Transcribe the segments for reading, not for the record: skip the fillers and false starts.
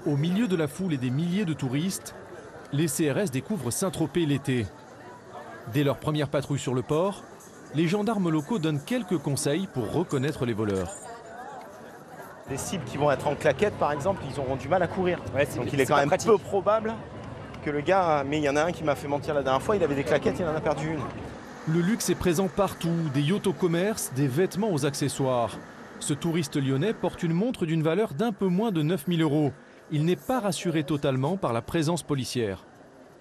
Au milieu de la foule et des milliers de touristes, les CRS découvrent Saint-Tropez l'été. Dès leur première patrouille sur le port, les gendarmes locaux donnent quelques conseils pour reconnaître les voleurs. Les cibles qui vont être en claquette, par exemple, ils auront du mal à courir. Ouais, donc il est quand même peu probable que le gars... Mais il y en a un qui m'a fait mentir la dernière fois, il avait des claquettes, il en a perdu une. Le luxe est présent partout, des yachts au commerce, des vêtements aux accessoires. Ce touriste lyonnais porte une montre d'une valeur d'un peu moins de 9 000 €. Il n'est pas rassuré totalement par la présence policière.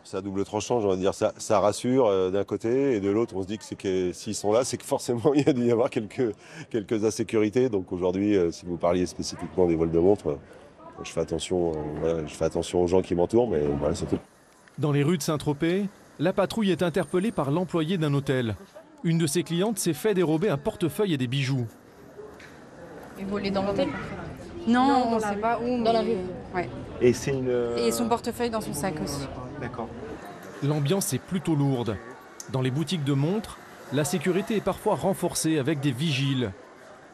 C'est à double tranchant, j'ai envie de dire, ça rassure d'un côté, et de l'autre, on se dit que s'ils sont là, c'est que forcément il y a dû y avoir quelques insécurités. Donc aujourd'hui, si vous parliez spécifiquement des vols de montres, je fais attention aux gens qui m'entourent, mais voilà, c'est tout. Dans les rues de Saint-Tropez, la patrouille est interpellée par l'employé d'un hôtel. Une de ses clientes s'est fait dérober un portefeuille et des bijoux. Et volé dans l'hôtel? Non, on ne sait pas où. Dans la rue. Ouais. Et c'est une... Et son portefeuille dans son sac aussi. D'accord. L'ambiance est plutôt lourde. Dans les boutiques de montres, la sécurité est parfois renforcée avec des vigiles.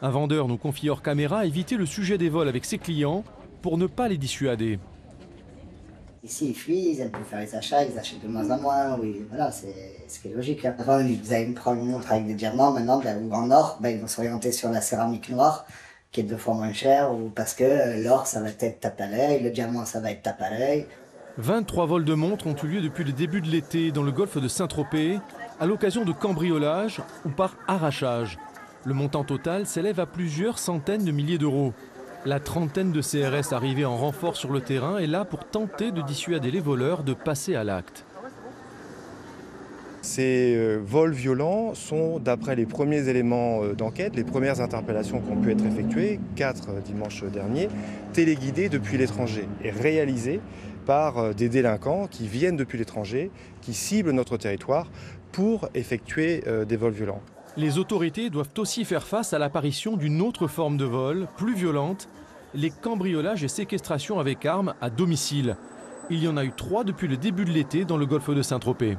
Un vendeur nous confie hors caméra éviter le sujet des vols avec ses clients pour ne pas les dissuader. Ici, ils fuient, ils aiment plus faire les achats, ils achètent de moins en moins. Oui, voilà, c'est ce qui est logique. Hein. Avant, vous allez me prendre une montre avec des diamants, maintenant, ou en or, ils vont s'orienter sur la céramique noire, qui est 2 fois moins cher, ou parce que l'or, ça va être tape à l'œil, le diamant, ça va être tape à l'œil. 23 vols de montres ont eu lieu depuis le début de l'été dans le golfe de Saint-Tropez, à l'occasion de cambriolages ou par arrachage. Le montant total s'élève à plusieurs centaines de milliers d'euros. La trentaine de CRS arrivés en renfort sur le terrain est là pour tenter de dissuader les voleurs de passer à l'acte. Ces vols violents sont, d'après les premiers éléments d'enquête, les premières interpellations qui ont pu être effectuées, 4 dimanche dernier, téléguidées depuis l'étranger et réalisées par des délinquants qui viennent depuis l'étranger, qui ciblent notre territoire pour effectuer des vols violents. Les autorités doivent aussi faire face à l'apparition d'une autre forme de vol, plus violente, les cambriolages et séquestrations avec armes à domicile. Il y en a eu 3 depuis le début de l'été dans le golfe de Saint-Tropez.